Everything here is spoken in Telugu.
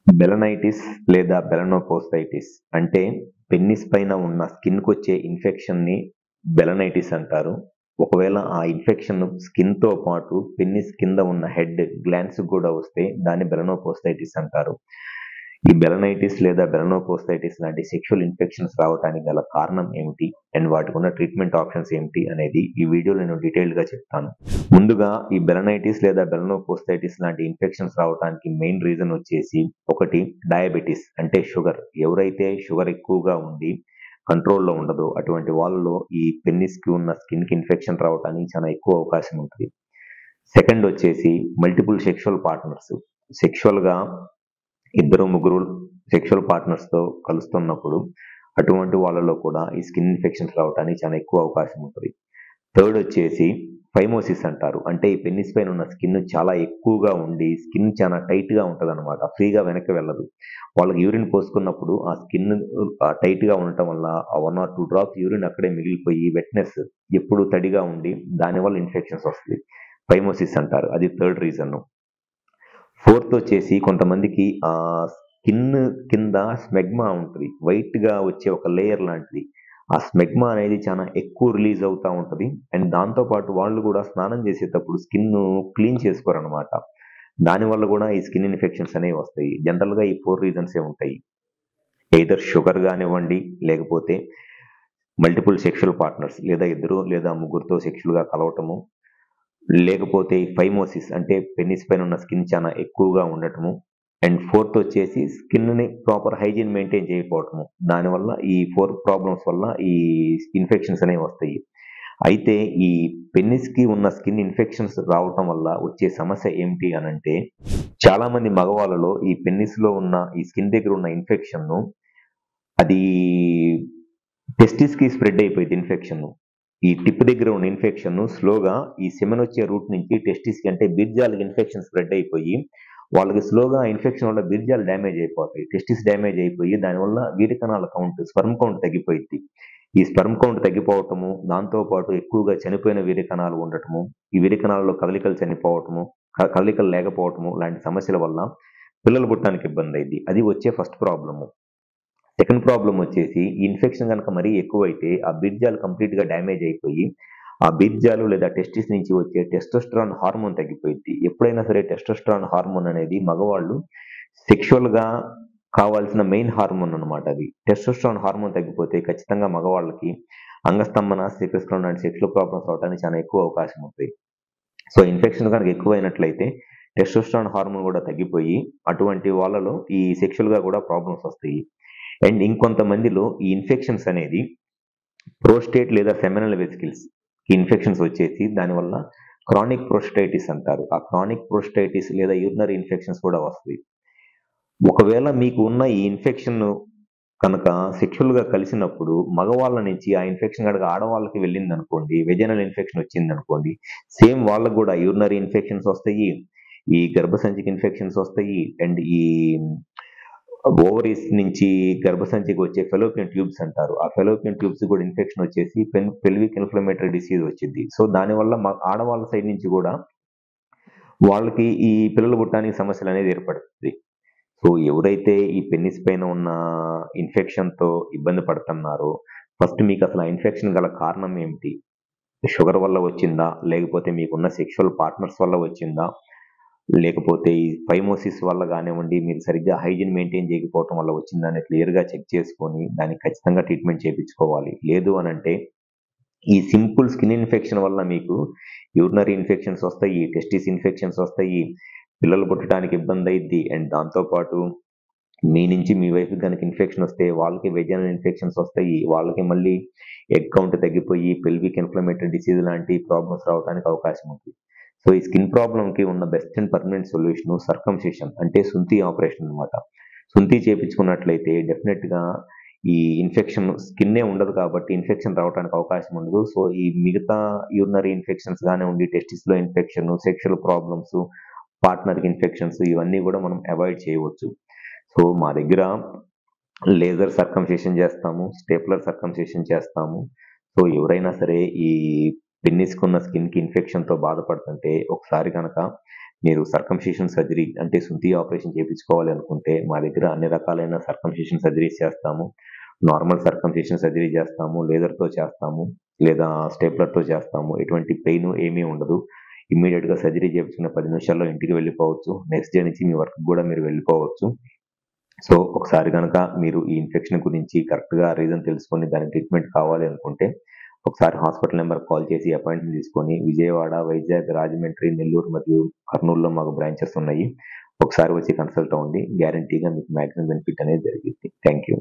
బెలనైటిస్ లేదా బెలనోపోస్టైటిస్ అంటే పెన్నిస్ పైన ఉన్న స్కిన్‌కి వచ్చే ఇన్ఫెక్షన్‌ని బెలనైటిస్ అంటారు. ఒకవేళ ఆ ఇన్ఫెక్షన్ స్కిన్‌తో పాటు పెన్నిస్ కింద ఉన్న హెడ్ గ్లాండ్స్‌కి కూడా వస్తే దాన్ని బెలనోపోస్టైటిస్ అంటారు. ఈ బెలనైటిస్ లేదా బెలనోపోస్టైటిస్ లాంటి సెక్షువల్ ఇన్ఫెక్షన్స్ రావడానికి గల కారణం ఏమిటి? అండ్ వాటికున్న ట్రీట్మెంట్ ఆప్షన్స్ ఏమిటి? అనేది ఈ వీడియోలో నేను డీటెయిల్డ్‌గా చెప్తాను. ముందుగా ఈ బెలనైటిస్ లేదా బెలనోపోస్టైటిస్ లాంటి ఇన్ఫెక్షన్స్ రావడానికి మెయిన్ రీజన్ వచ్చేసి ఒకటి డయాబెటిస్ అంటే షుగర్. ఎవరైతే షుగర్ ఎక్కువగా ఉండి కంట్రోల్‌లో ఉండదో అటువంటి వాళ్ళలో ఈ పెన్నిస్‌కి ఉన్న స్కిన్‌కి ఇన్ఫెక్షన్ రావడానికి చాలా ఎక్కువ అవకాశం ఉంటది. సెకండ్ వచ్చేసి మల్టిపుల్ సెక్షువల్ పార్ట్నర్స్. సెక్షువల్‌గా ఇద్దరు, ముగ్గురు సెక్షువల్ పార్ట్నర్స్‌తో కలుస్తున్నప్పుడు అటువంటి వాళ్ళలో కూడా ఈ స్కిన్ ఇన్ఫెక్షన్స్ రావడానికి చాలా ఎక్కువ అవకాశం ఉంటది. థర్డ్ వచ్చేసి ఫైమోసిస్ అంటారు. అంటే ఈ పెన్నిస్ పైన ఉన్న స్కిన్ చాలా ఎక్కువగా ఉండి స్కిన్ చాలా టైట్‌గా ఉంటదనమాట. ఫ్రీగా వెనక్కి వెళ్ళదు. వాళ్ళకి యూరిన్ పోసుకున్నప్పుడు ఆ స్కిన్ టైట్‌గా ఉండటం వల్ల ఆ 1 ఆర్ 2 డ్రాప్స్ యూరిన్ అక్కడే మిగిలిపోయి వెట్‌నెస్ ఎప్పుడు తడిగా ఉండి దానివల్ల ఇన్ఫెక్షన్స్ వస్తది. ఫైమోసిస్ అంటారు. అది థర్డ్ రీజన్. ఫోర్త్ వచ్చేసి కొంతమందికి స్కిన్ కింద స్మెగ్మా ఉంటది. వైట్‌గా వచ్చే ఒక లేయర్ లాంటిది. ఆ స్మెగ్మా అనేది చాలా ఎక్కువ రిలీజ్ అవుతా ఉంటది. అండ్ దాంతో పాటు వాళ్ళు కూడా స్నానం చేసేటప్పుడు స్కిన్‌ను క్లీన్ చేసుకోరనమాట. దానివల్ల కూడా ఈ స్కిన్ ఇన్ఫెక్షన్స్ అనేవి వస్తాయి. జనరల్‌గా ఈ 4 రీజన్సే ఉంటాయి. ఎయిదర్ షుగర్ గానివ్వండి, లేకపోతే మల్టిపుల్ సెక్షువల్ పార్ట్నర్స్ లేదా ఇద్దరు లేదా ముగ్గురితో సెక్షువల్‌గా కలవటము, లేకపోతే ఈ ఫైమోసిస్ అంటే పెన్నిస్ పైన ఉన్న స్కిన్ చాలా ఎక్కువగా ఉండటము. అండ్ ఫోర్త్ వచ్చేసి స్కిన్‌ని ప్రాపర్ హైజీన్ మెయింటైన్ చేయకపోవటము. దానివల్ల ఈ 4 ప్రాబ్లమ్స్ వల్ల ఈ ఇన్ఫెక్షన్స్ అనేవి వస్తాయి. అయితే ఈ పెన్నిస్‌కి ఉన్న స్కిన్ ఇన్ఫెక్షన్స్ రావటం వల్ల వచ్చే సమస్య ఏమిటి అనంటే, చాలామంది మగవాళ్ళలో ఈ పెన్నిస్‌లో ఉన్న ఈ స్కిన్ దగ్గర ఉన్న ఇన్ఫెక్షన్‌ను అది టెస్టిస్‌కి స్ప్రెడ్ అయిపోయిద్ది ఇన్ఫెక్షను. ఈ టిప్ దగ్గర ఉన్న ఇన్ఫెక్షన్‌ను స్లోగా ఈ సెమెన్ వచ్చే రూట్ నుంచి టెస్టిస్‌కి అంటే బీర్జాలకి ఇన్ఫెక్షన్ స్ప్రెడ్ అయిపోయి, వాళ్ళకి స్లోగా ఆ ఇన్ఫెక్షన్ వల్ల బీర్జాలు డ్యామేజ్ అయిపోతాయి. టెస్టిస్ డ్యామేజ్ అయిపోయి దానివల్ల వీర్య కణాల కౌంట్, స్పెర్మ్ కౌంట్ తగ్గిపోయిద్ది. ఈ స్పెర్మ్ కౌంట్ తగ్గిపోవటము, దాంతో పాటు ఎక్కువగా చనిపోయిన వీర్య కణాలు ఉండటము, ఈ వీర్య కణాల్లో కదలికలు చనిపోవటము, కదలికలు లేకపోవటము లాంటి సమస్యల వల్ల పిల్లలు పుట్టడానికి ఇబ్బందయిద్ది. అది వచ్చే ఫస్ట్ ప్రాబ్లము. సెకండ్ ప్రాబ్లమ్ వచ్చేసి ఈ ఇన్ఫెక్షన్ గనక మరీ ఎక్కువైతే ఆ బీర్జాలు కంప్లీట్‌గా డ్యామేజ్ అయిపోయి, ఆ బీర్జాలు లేదా టెస్టిస్ నుంచి వచ్చే టెస్టోస్టెరాన్ హార్మోన్ తగ్గిపోయిద్ది. ఎప్పుడైనా సరే టెస్టోస్టెరాన్ హార్మోన్ అనేది మగవాళ్ళు సెక్షువల్‌గా కావాల్సిన మెయిన్ హార్మోన్ అన్నమాట అది. టెస్టోస్టెరాన్ హార్మోన్ తగ్గిపోతే ఖచ్చితంగా మగవాళ్ళకి అంగస్తంభన, స్థితిస్ఖలనం లాంటి సెక్సువల్ ప్రాబ్లమ్స్ రావడానికి చాలా ఎక్కువ అవకాశం ఉంటది. సో, ఇన్ఫెక్షన్ గనక ఎక్కువైనట్లయితే టెస్టోస్టెరాన్ హార్మోన్ కూడా తగ్గిపోయి అటువంటి వాళ్ళలో ఈ సెక్షువల్‌గా కూడా ప్రాబ్లమ్స్ వస్తాయి. అండ్ ఇంకొంతమందిలో ఈ ఇన్ఫెక్షన్స్ అనేది ప్రోస్టేట్ లేదా సెమినల్ వెసికిల్స్‌కి ఇన్ఫెక్షన్స్ వచ్చేసి దానివల్ల క్రానిక్ ప్రోస్టైటిస్ అంటారు. ఆ క్రానిక్ ప్రోస్టైటిస్ లేదా యూరినరీ ఇన్ఫెక్షన్స్ కూడా వస్తాయి. ఒకవేళ మీకు ఉన్న ఈ ఇన్ఫెక్షన్ కనుక సెక్షువల్‌గా కలిసినప్పుడు మగవాళ్ళ నుంచి ఆ ఇన్ఫెక్షన్ గనక ఆడవాళ్ళకి వెళ్ళిందనుకోండి, వెజైనల్ ఇన్ఫెక్షన్ వచ్చిందనుకోండి, సేమ్ వాళ్ళకి గూడా యూరినరీ ఇన్ఫెక్షన్స్ వస్తాయి. ఈ గర్భసంచికి ఇన్ఫెక్షన్స్ వస్తాయి. అండ్ ఈ ఓవరీస్ నుంచి గర్భసంచికి వచ్చే ఫెలోపియన్ ట్యూబ్స్ అంటారు. ఆ ఫెలోపియన్ ట్యూబ్స్ కూడా ఇన్ఫెక్షన్ వచ్చేసి పెల్విక్ ఇన్‌ఫ్లమేటరీ డిసీజ్ వచ్చిద్ది. సో, దానివల్ల ఆడవాళ్ళ సైడ్ నుంచి గూడా వాళ్ళకి ఈ పిల్లలు పుట్టడానికి సమస్యలనేది ఏర్పడుతది. సో, ఎవరైతే ఈ పెన్నిస్ పైన ఉన్న ఇన్ఫెక్షన్‌తో ఇబ్బంది పడుతున్నారో, ఫస్ట్ మీకసలు ఆ ఇన్ఫెక్షన్ గల కారణం ఏమిటి? షుగర్ వల్ల వచ్చిందా? లేకపోతే మీకున్న సెక్షువల్ పార్ట్నర్స్ వల్ల వచ్చిందా? లేకపోతే ఈ ఫైమోసిస్ వల్ల గానివ్వండి, మీరు సరిగ్గా హైజీన్ మెయింటైన్ చేయకపోవటం వల్ల వచ్చిందా అని క్లియర్‌గా చెక్ చేసుకొని, దానికి ఖచ్చితంగా ట్రీట్మెంట్ చేపించుకోవాలి. లేదు అనంటే, ఈ సింపుల్ స్కిన్ ఇన్ఫెక్షన్ వల్ల మీకు యూరినరీ ఇన్ఫెక్షన్స్ వస్తాయి, టెస్టిస్ ఇన్ఫెక్షన్స్ వస్తాయి, పిల్లలు పుట్టడానికి ఇబ్బందయిద్ది. అండ్ దాంతో పాటు మీ నుంచి మీ వైఫ్‌కి గనక ఇన్ఫెక్షన్ వస్తే వాళ్ళకి వెజైనల్ ఇన్ఫెక్షన్స్ వస్తాయి. వాళ్ళకి మళ్ళీ ఎగ్ కౌంట్ తగ్గిపోయి పెల్విక్ ఇన్‌ఫ్లమేటరీ డిసీజ్ లాంటి ప్రాబ్లమ్స్ రావడానికి అవకాశం ఉంది. సో, ఈ స్కిన్ ప్రాబ్లమ్‌కి ఉన్న best and permanent solution circumcision అంటే సుంతి ఆపరేషన్ అన్నమాట. సుంతి చేపించుకున్నట్లయితే డెఫినిట్‌గా ఈ ఇన్ఫెక్షన్ స్కిన్నే ఉండదు కాబట్టి ఇన్ఫెక్షన్ రావడానికి అవకాశం ఉండదు. సో, ఈ మిగతా యూరినరీ ఇన్ఫెక్షన్స్ గానివ్వండి, టెస్టిస్‌లో ఇన్ఫెక్షన్, సెక్షువల్ ప్రాబ్లమ్స్, పార్ట్నర్‌కి ఇన్ఫెక్షన్స్ ఇవన్నీ గూడా మనం అవాయిడ్ చేయవచ్చు. సో, మా దగ్గర లేజర్ సర్కంసిషన్ చేస్తాము. స్టేప్లర్ సర్కంసిషన్ చేస్తాము. సో, ఎవరైనా సరే ఈ పెన్నిస్‌కున్న స్కిన్‌కి ఇన్ఫెక్షన్‌తో బాధపడుతుంటే ఒకసారి గనక మీరు సర్కంసిషన్ సర్జరీ అంటే సుత్తి ఆపరేషన్ చేయించుకోవాలి అనుకుంటే మా దగ్గర అన్ని రకాలైన సర్కంసిషన్ సర్జరీస్ చేస్తాము. నార్మల్ సర్కంసిషన్ సర్జరీ చేస్తాము, లేజర్‌తో చేస్తాము, లేదా స్టేప్లర్‌తో చేస్తాము. ఎటువంటి పెయిన్ ఏమీ ఉండదు. ఇమ్మీడియేట్‌గా సర్జరీ చేపించుకున్న 10 నిమిషాల్లో ఇంటికి వెళ్ళిపోవచ్చు. నెక్స్ట్ డే నుంచి మీ వర్క్‌కి కూడా మీరు వెళ్ళిపోవచ్చు. సో, ఒకసారి గనక మీరు ఈ ఇన్ఫెక్షన్ గురించి కరెక్ట్‌గా రీజన్ తెలుసుకొని దానికి ట్రీట్మెంట్ కావాలి అనుకుంటే, ఒకసారి హాస్పిటల్ నంబర్‌కి కాల్ చేసి అపాయింట్‌మెంట్ తీసుకొని విజయవాడ, వైజాగ్, రాజమండ్రి, నెల్లూరు మరియు కర్నూలులో మాకు బ్రాంచెస్ ఉన్నాయి. ఒకసారి వచ్చి కన్సల్ట్ అవ్వండి. గ్యారంటీగా మీకు మాక్సిమం బెనిఫిట్ అనేది జరిగిద్ది. Thank you.